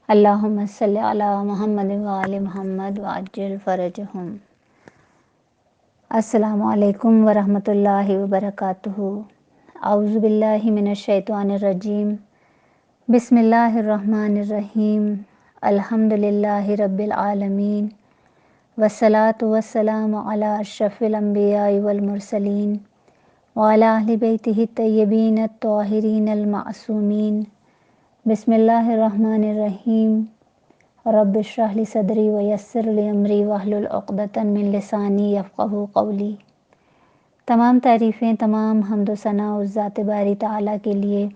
اللہم صلی علی محمد وآل محمد وعجل فرجہم۔ السلام علیکم ورحمۃ اللہ وبرکاتہ۔ اعوذ باللہ من الشیطان الرجیم۔ بسم اللہ الرحمن الرحیم۔ الحمد للہ رب العالمین، والصلاة والسلام علی اشرف الانبیاء والمرسلین وعلی اہل بیتہ الطیبین الطاہرین المعصومین۔ بسم اللہ الرحمن الرحیم۔ رب اشرح لی صدری ویسر لی امری واحلل عقدۃ من لسانی یفقہوا قولی۔ تمام تعریفیں، تمام حمد و ثنا اس ذات باری تعالیٰ کے لیے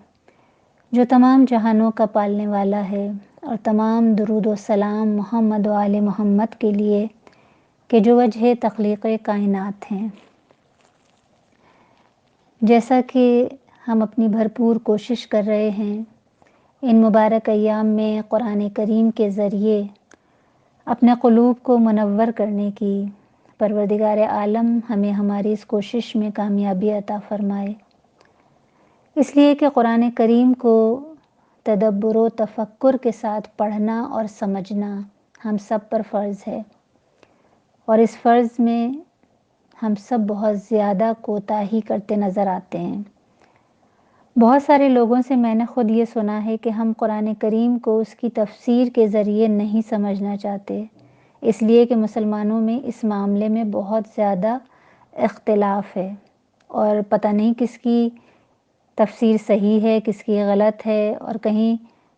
جو تمام جہانوں کا پالنے والا ہے، اور تمام درود و سلام محمد و آل محمد کے لیے کہ جو وجہ تخلیق کائنات ہیں۔ جیسا کہ ہم اپنی بھرپور کوشش کر رہے ہیں ان مبارک ایام میں قرآن کریم کے ذریعے اپنے قلوب کو منور کرنے کی، پروردگار عالم ہمیں ہماری اس کوشش میں کامیابی عطا فرمائے، اس لیے کہ قرآن کریم کو تدبر و تفکر کے ساتھ پڑھنا اور سمجھنا ہم سب پر فرض ہے، اور اس فرض میں ہم سب بہت زیادہ کوتاہی کرتے نظر آتے ہیں۔ بہت سارے لوگوں سے میں نے خود یہ سنا ہے کہ ہم قرآن کریم کو اس کی تفسیر کے ذریعے نہیں سمجھنا چاہتے، اس لیے کہ مسلمانوں میں اس معاملے میں بہت زیادہ اختلاف ہے، اور پتہ نہیں کس کی تفسیر صحیح ہے، کس کی غلط ہے، اور کہیں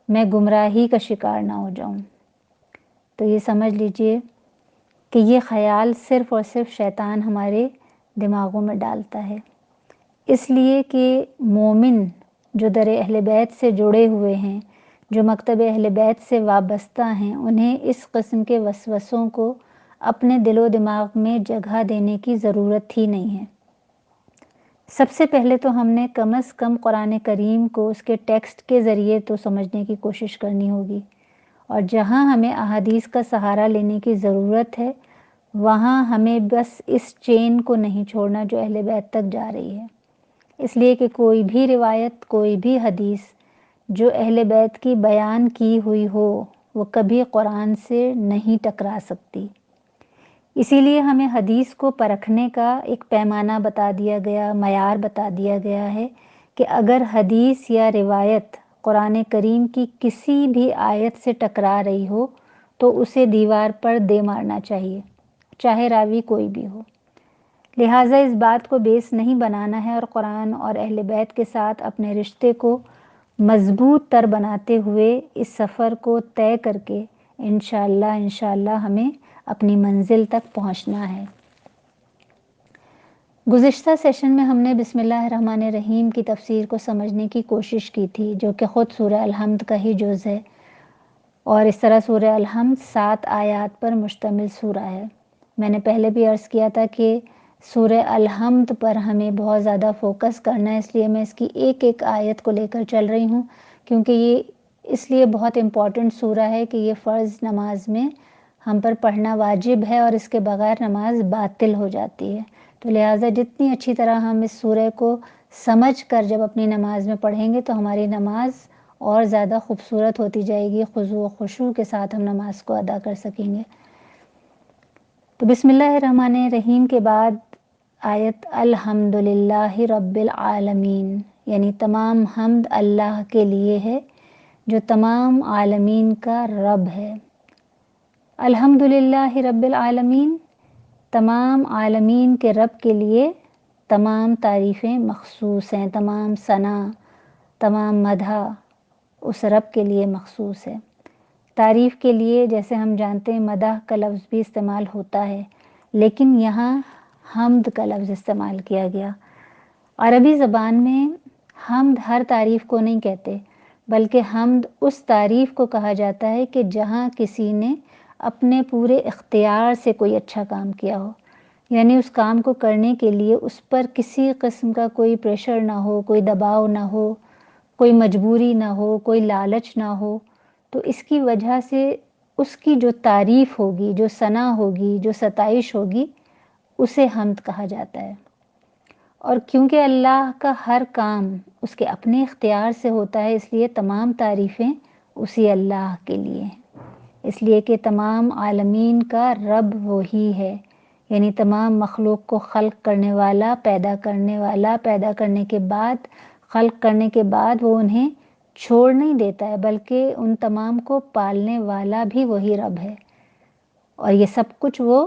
میں گمراہی کا شکار نہ ہو جاؤں۔ تو یہ سمجھ لیجئے کہ یہ خیال صرف اور صرف شیطان ہمارے دماغوں میں ڈالتا ہے، اس لیے کہ مومن جو در اہل بیت سے جڑے ہوئے ہیں، جو مکتب اہل بیت سے وابستہ ہیں، انہیں اس قسم کے وسوسوں کو اپنے دل و دماغ میں جگہ دینے کی ضرورت ہی نہیں ہے۔ سب سے پہلے تو ہم نے کم از کم قرآن کریم کو اس کے ٹیکسٹ کے ذریعے تو سمجھنے کی کوشش کرنی ہوگی، اور جہاں ہمیں احادیث کا سہارا لینے کی ضرورت ہے وہاں ہمیں بس اس چین کو نہیں چھوڑنا جو اہل بیت تک جا رہی ہے، اس لیے کہ کوئی بھی روایت، کوئی بھی حدیث جو اہل بیت کی بیان کی ہوئی ہو وہ کبھی قرآن سے نہیں ٹکرا سکتی۔ اسی لیے ہمیں حدیث کو پرکھنے کا ایک پیمانہ بتا دیا گیا، معیار بتا دیا گیا ہے کہ اگر حدیث یا روایت قرآن کریم کی کسی بھی آیت سے ٹکرا رہی ہو تو اسے دیوار پر دے مارنا چاہیے، چاہے راوی کوئی بھی ہو۔ لہٰذا اس بات کو بیس نہیں بنانا ہے، اور قرآن اور اہل بیت کے ساتھ اپنے رشتے کو مضبوط تر بناتے ہوئے اس سفر کو طے کر کے انشاءاللہ ہمیں اپنی منزل تک پہنچنا ہے۔ گزشتہ سیشن میں ہم نے بسم اللہ الرحمن الرحیم کی تفسیر کو سمجھنے کی کوشش کی تھی، جو کہ خود سورہ الحمد کا ہی جز ہے، اور اس طرح سورہ الحمد 7 آیات پر مشتمل سورہ ہے۔ میں نے پہلے بھی عرض کیا تھا کہ سورہ الحمد پر ہمیں بہت زیادہ فوکس کرنا ہے، اس لیے میں اس کی ایک ایک آیت کو لے کر چل رہی ہوں، کیونکہ یہ اس لیے بہت امپورٹنٹ سورہ ہے کہ یہ فرض نماز میں ہم پر پڑھنا واجب ہے، اور اس کے بغیر نماز باطل ہو جاتی ہے۔ تو لہٰذا جتنی اچھی طرح ہم اس سورہ کو سمجھ کر جب اپنی نماز میں پڑھیں گے تو ہماری نماز اور زیادہ خوبصورت ہوتی جائے گی، خضوع و خشوع کے ساتھ ہم نماز کو ادا کر سکیں گے۔ تو بسم اللہ الرحمن الرحیم کے بعد آیت الحمد للہ رب العالمین، یعنی تمام حمد اللہ کے لیے ہے جو تمام عالمین کا رب ہے۔ الحمد للہ رب العالمین، تمام عالمین کے رب کے لیے تمام تعریفیں مخصوص ہیں، تمام ثنا، تمام مدح اس رب کے لیے مخصوص ہے۔ تعریف کے لیے جیسے ہم جانتے ہیں مدح کا لفظ بھی استعمال ہوتا ہے، لیکن یہاں حمد کا لفظ استعمال کیا گیا۔ عربی زبان میں حمد ہر تعریف کو نہیں کہتے، بلکہ حمد اس تعریف کو کہا جاتا ہے کہ جہاں کسی نے اپنے پورے اختیار سے کوئی اچھا کام کیا ہو، یعنی اس کام کو کرنے کے لیے اس پر کسی قسم کا کوئی پریشر نہ ہو، کوئی دباؤ نہ ہو، کوئی مجبوری نہ ہو، کوئی لالچ نہ ہو، تو اس کی وجہ سے اس کی جو تعریف ہوگی، جو ثنا ہوگی، جو ستائش ہوگی، اسے حمد کہا جاتا ہے۔ اور کیونکہ اللہ کا ہر کام اس کے اپنے اختیار سے ہوتا ہے، اس لیے تمام تعریفیں اسی اللہ کے لیے ہیں، اس لیے کہ تمام عالمین کا رب وہی ہے، یعنی تمام مخلوق کو خلق کرنے والا، پیدا کرنے کے بعد، خلق کرنے کے بعد وہ انہیں چھوڑ نہیں دیتا ہے، بلکہ ان تمام کو پالنے والا بھی وہی رب ہے، اور یہ سب کچھ وہ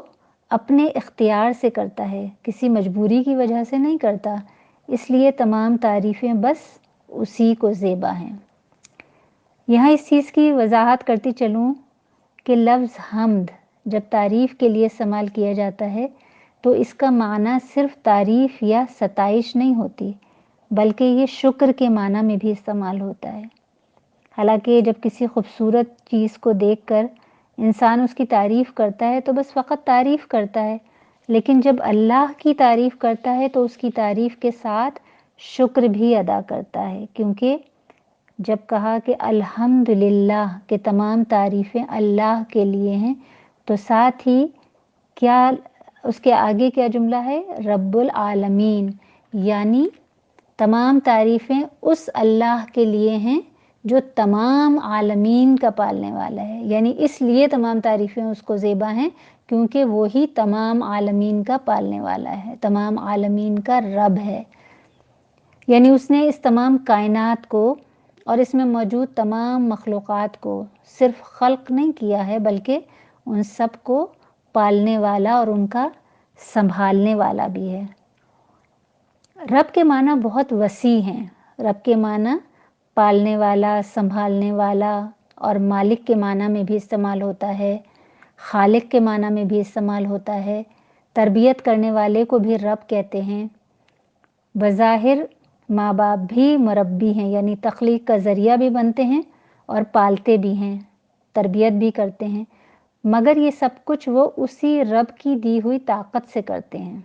اپنے اختیار سے کرتا ہے، کسی مجبوری کی وجہ سے نہیں کرتا، اس لیے تمام تعریفیں بس اسی کو زیبا ہیں۔ یہاں اس چیز کی وضاحت کرتی چلوں کہ لفظ حمد جب تعریف کے لیے استعمال کیا جاتا ہے تو اس کا معنی صرف تعریف یا ستائش نہیں ہوتی، بلکہ یہ شکر کے معنی میں بھی استعمال ہوتا ہے۔ حالانکہ جب کسی خوبصورت چیز کو دیکھ کر انسان اس کی تعریف کرتا ہے تو بس فقط تعریف کرتا ہے، لیکن جب اللہ کی تعریف کرتا ہے تو اس کی تعریف کے ساتھ شکر بھی ادا کرتا ہے، کیونکہ جب کہا کہ الحمدللہ کہ تمام تعریفیں اللہ کے لیے ہیں، تو ساتھ ہی کیا اس کے آگے کیا جملہ ہے؟ رب العالمین، یعنی تمام تعریفیں اس اللہ کے لیے ہیں جو تمام عالمین کا پالنے والا ہے، یعنی اس لیے تمام تعریفیں اس کو زیبا ہیں کیونکہ وہی تمام عالمین کا پالنے والا ہے، تمام عالمین کا رب ہے، یعنی اس نے اس تمام کائنات کو اور اس میں موجود تمام مخلوقات کو صرف خلق نہیں کیا ہے، بلکہ ان سب کو پالنے والا اور ان کا سنبھالنے والا بھی ہے۔ رب کے معنی بہت وسیع ہیں، رب کے معنی پالنے والا، سنبھالنے والا اور مالک کے معنی میں بھی استعمال ہوتا ہے، خالق کے معنی میں بھی استعمال ہوتا ہے، تربیت کرنے والے کو بھی رب کہتے ہیں۔ بظاہر ماں باپ بھی مربی ہیں، یعنی تخلیق کا ذریعہ بھی بنتے ہیں اور پالتے بھی ہیں، تربیت بھی کرتے ہیں، مگر یہ سب کچھ وہ اسی رب کی دی ہوئی طاقت سے کرتے ہیں،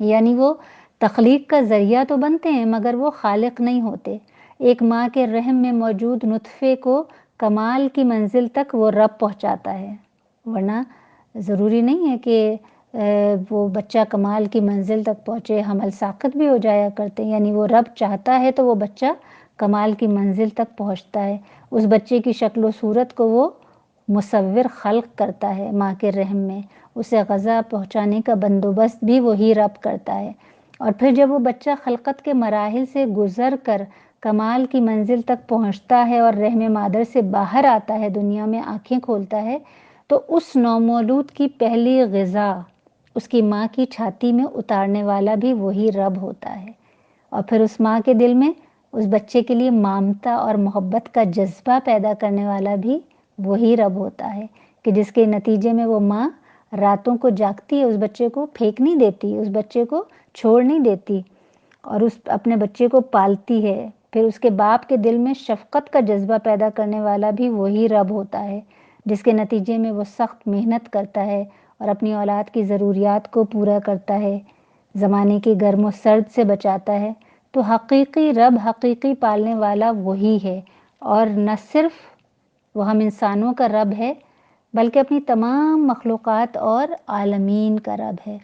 یعنی وہ تخلیق کا ذریعہ تو بنتے ہیں مگر وہ خالق نہیں ہوتے۔ ایک ماں کے رحم میں موجود نطفے کو کمال کی منزل تک وہ رب پہنچاتا ہے، ورنہ ضروری نہیں ہے کہ وہ بچہ کمال کی منزل تک پہنچے، حمل ساقط بھی ہو جایا کرتے ہیں، یعنی وہ رب چاہتا ہے تو وہ بچہ کمال کی منزل تک پہنچتا ہے، اس بچے کی شکل و صورت کو وہ مصور خلق کرتا ہے ماں کے رحم میں، اسے غذا پہنچانے کا بندوبست بھی وہی رب کرتا ہے، اور پھر جب وہ بچہ خلقت کے مراحل سے گزر کر کمال کی منزل تک پہنچتا ہے اور رحم مادر سے باہر آتا ہے، دنیا میں آنکھیں کھولتا ہے، تو اس نومولود کی پہلی غذا اس کی ماں کی چھاتی میں اتارنے والا بھی وہی رب ہوتا ہے، اور پھر اس ماں کے دل میں اس بچے کے لیے ممتا اور محبت کا جذبہ پیدا کرنے والا بھی وہی رب ہوتا ہے، کہ جس کے نتیجے میں وہ ماں راتوں کو جاگتی ہے، اس بچے کو پھینک نہیں دیتی، اس بچے کو چھوڑ نہیں دیتی اور اپنے بچے کو پالتی ہے، پھر اس کے باپ کے دل میں شفقت کا جذبہ پیدا کرنے والا بھی وہی رب ہوتا ہے، جس کے نتیجے میں وہ سخت محنت کرتا ہے اور اپنی اولاد کی ضروریات کو پورا کرتا ہے، زمانے کی گرم و سرد سے بچاتا ہے۔ تو حقیقی رب، حقیقی پالنے والا وہی ہے، اور نہ صرف وہ ہم انسانوں کا رب ہے بلکہ اپنی تمام مخلوقات اور عالمین کا رب ہے،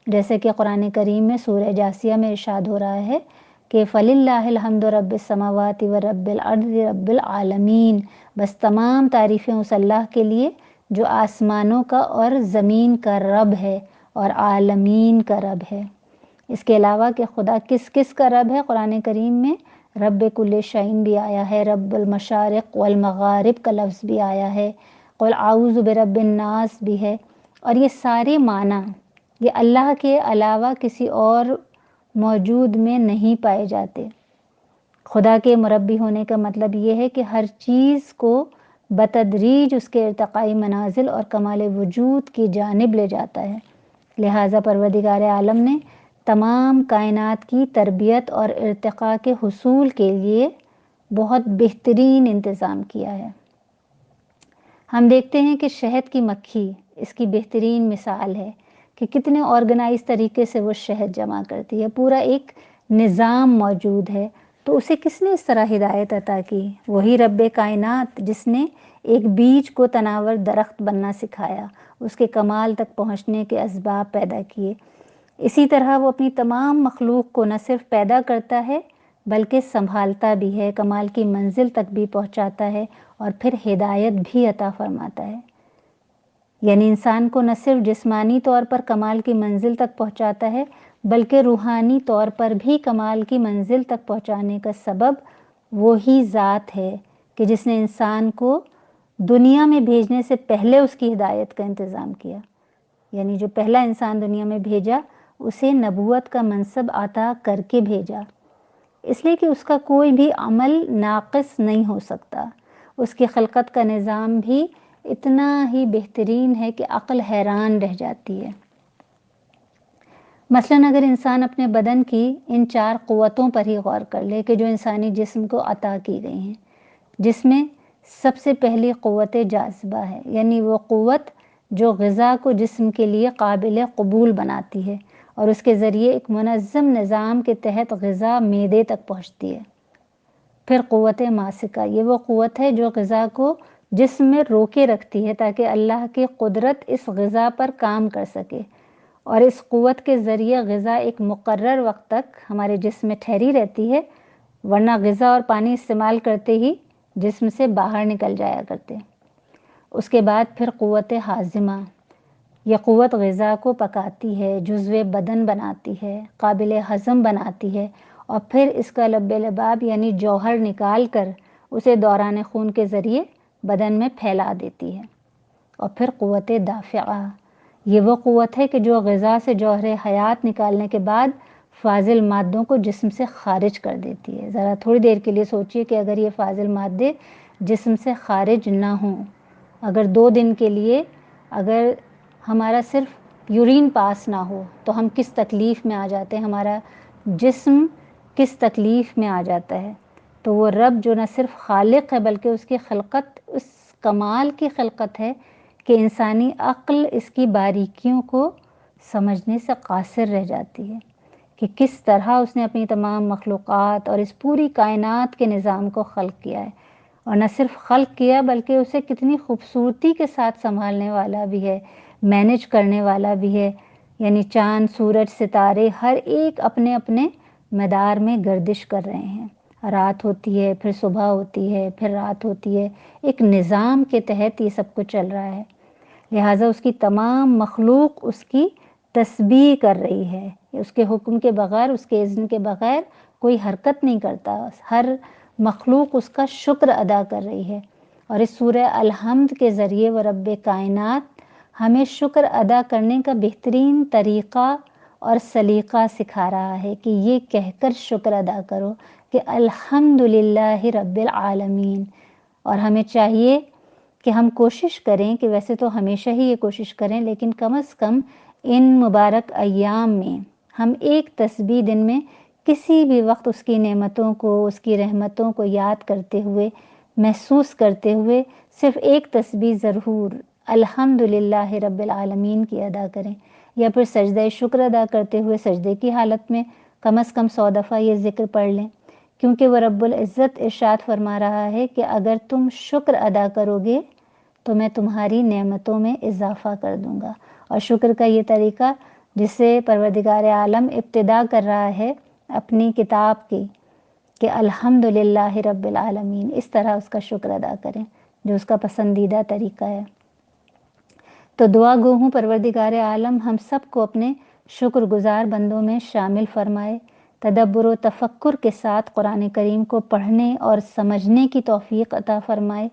جیسے کہ قرآن کریم میں سورہ جاثیہ میں ارشاد ہو رہا ہے کہ فَلِلَّهِ الْحَمْدُ رَبِّ السَّمَاوَاتِ وَرَبِّ الْأَرْضِ رَبِّ الْعَالَمِينَ، بس تمام تعریفیں اس اللہ کے لیے جو آسمانوں کا اور زمین کا رب ہے اور عالمین کا رب ہے۔ اس کے علاوہ کہ خدا کس کس کا رب ہے، قرآن کریم میں رب کل شیء بھی آیا ہے، رب المشارق والمغارب کا لفظ بھی آیا ہے، قل اعوذ برب الناس بھی ہے، اور یہ سارے معنی یہ اللہ کے علاوہ کسی اور موجود میں نہیں پائے جاتے۔ خدا کے مربی ہونے کا مطلب یہ ہے کہ ہر چیز کو بتدریج اس کے ارتقائی منازل اور کمال وجود کی جانب لے جاتا ہے، لہٰذا پروردگار عالم نے تمام کائنات کی تربیت اور ارتقاء کے حصول کے لیے بہت بہترین انتظام کیا ہے۔ ہم دیکھتے ہیں کہ شہد کی مکھی اس کی بہترین مثال ہے کہ کتنے آرگنائز طریقے سے وہ شہد جمع کرتی ہے، پورا ایک نظام موجود ہے، تو اسے کس نے اس طرح ہدایت عطا کی؟ وہی رب کائنات جس نے ایک بیج کو تناور درخت بننا سکھایا، اس کے کمال تک پہنچنے کے اسباب پیدا کیے۔ اسی طرح وہ اپنی تمام مخلوق کو نہ صرف پیدا کرتا ہے بلکہ سنبھالتا بھی ہے، کمال کی منزل تک بھی پہنچاتا ہے، اور پھر ہدایت بھی عطا فرماتا ہے۔ یعنی انسان کو نہ صرف جسمانی طور پر کمال کی منزل تک پہنچاتا ہے بلکہ روحانی طور پر بھی کمال کی منزل تک پہنچانے کا سبب وہی ذات ہے کہ جس نے انسان کو دنیا میں بھیجنے سے پہلے اس کی ہدایت کا انتظام کیا۔ یعنی جو پہلا انسان دنیا میں بھیجا اسے نبوت کا منصب عطا کر کے بھیجا، اس لیے کہ اس کا کوئی بھی عمل ناقص نہیں ہو سکتا۔ اس کی خلقت کا نظام بھی اتنا ہی بہترین ہے کہ عقل حیران رہ جاتی ہے۔ مثلاً اگر انسان اپنے بدن کی ان 4 قوتوں پر ہی غور کر لے کہ جو انسانی جسم کو عطا کی گئی ہیں، جس میں سب سے پہلی قوت جاذبہ ہے، یعنی وہ قوت جو غذا کو جسم کے لیے قابل قبول بناتی ہے اور اس کے ذریعے ایک منظم نظام کے تحت غذا معدے تک پہنچتی ہے۔ پھر قوت ماسکہ، یہ وہ قوت ہے جو غذا کو جسم میں روکے رکھتی ہے تاکہ اللہ کی قدرت اس غذا پر کام کر سکے، اور اس قوت کے ذریعے غذا ایک مقرر وقت تک ہمارے جسم میں ٹھہری رہتی ہے، ورنہ غذا اور پانی استعمال کرتے ہی جسم سے باہر نکل جایا کرتے۔ اس کے بعد پھر قوت ہاضمہ، یہ قوت غذا کو پکاتی ہے، جزو بدن بناتی ہے، قابل ہضم بناتی ہے، اور پھر اس کا لب لباب یعنی جوہر نکال کر اسے دوران خون کے ذریعے بدن میں پھیلا دیتی ہے۔ اور پھر قوت دافعہ، یہ وہ قوت ہے کہ جو غذا سے جوہر حیات نکالنے کے بعد فاضل مادوں کو جسم سے خارج کر دیتی ہے۔ ذرا تھوڑی دیر کے لیے سوچئے کہ اگر یہ فاضل مادے جسم سے خارج نہ ہوں، اگر 2 دن کے لیے اگر ہمارا صرف یورین پاس نہ ہو تو ہم کس تکلیف میں آ جاتے ہیں، ہمارا جسم کس تکلیف میں آ جاتا ہے۔ تو وہ رب جو نہ صرف خالق ہے بلکہ اس کی خلقت اس کمال کی خلقت ہے کہ انسانی عقل اس کی باریکیوں کو سمجھنے سے قاصر رہ جاتی ہے کہ کس طرح اس نے اپنی تمام مخلوقات اور اس پوری کائنات کے نظام کو خلق کیا ہے، اور نہ صرف خلق کیا بلکہ اسے کتنی خوبصورتی کے ساتھ سنبھالنے والا بھی ہے، مینج کرنے والا بھی ہے۔ یعنی چاند، سورج، ستارے ہر ایک اپنے اپنے مدار میں گردش کر رہے ہیں، رات ہوتی ہے پھر صبح ہوتی ہے پھر رات ہوتی ہے، ایک نظام کے تحت یہ سب کچھ چل رہا ہے۔ لہٰذا اس کی تمام مخلوق اس کی تسبیح کر رہی ہے، اس کے حکم کے بغیر، اس کے اذن کے بغیر کوئی حرکت نہیں کرتا، ہر مخلوق اس کا شکر ادا کر رہی ہے۔ اور اس سورہ الحمد کے ذریعے وہ رب کائنات ہمیں شکر ادا کرنے کا بہترین طریقہ اور سلیقہ سکھا رہا ہے کہ یہ کہہ کر شکر ادا کرو کہ الحمدللہ رب العالمین۔ اور ہمیں چاہیے کہ ہم کوشش کریں کہ ویسے تو ہمیشہ ہی یہ کوشش کریں، لیکن کم از کم ان مبارک ایام میں ہم ایک تسبیح دن میں کسی بھی وقت اس کی نعمتوں کو، اس کی رحمتوں کو یاد کرتے ہوئے، محسوس کرتے ہوئے صرف ایک تسبیح ضرور الحمدللہ رب العالمین کی ادا کریں، یا پھر سجدہ شکر ادا کرتے ہوئے سجدے کی حالت میں کم از کم 100 دفعہ یہ ذکر پڑھ لیں، کیونکہ وہ رب العزت ارشاد فرما رہا ہے کہ اگر تم شکر ادا کرو گے تو میں تمہاری نعمتوں میں اضافہ کر دوں گا۔ اور شکر کا یہ طریقہ جسے پروردگار عالم ابتدا کر رہا ہے اپنی کتاب کی کہ الحمدللہ رب العالمین، اس طرح اس کا شکر ادا کریں جو اس کا پسندیدہ طریقہ ہے۔ تو دعا گو ہوں پروردگار عالم ہم سب کو اپنے شکر گزار بندوں میں شامل فرمائے، تدبر و تفکر کے ساتھ قرآن کریم کو پڑھنے اور سمجھنے کی توفیق عطا فرمائے،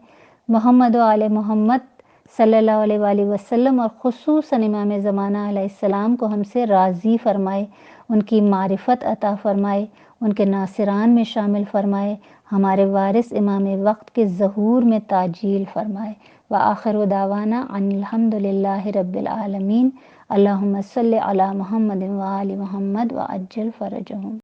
محمد و آل محمد صلی اللہ علیہ وآلہ وسلم اور خصوصاً امام زمانہ علیہ السلام کو ہم سے راضی فرمائے، ان کی معرفت عطا فرمائے، ان کے ناصران میں شامل فرمائے، ہمارے وارث امام وقت کے ظہور میں تعجیل فرمائے۔ وآخر دعوانا ان الحمدللہ رب العالمین، اللہم صلی علی محمد وآل محمد وعجل فرجہم۔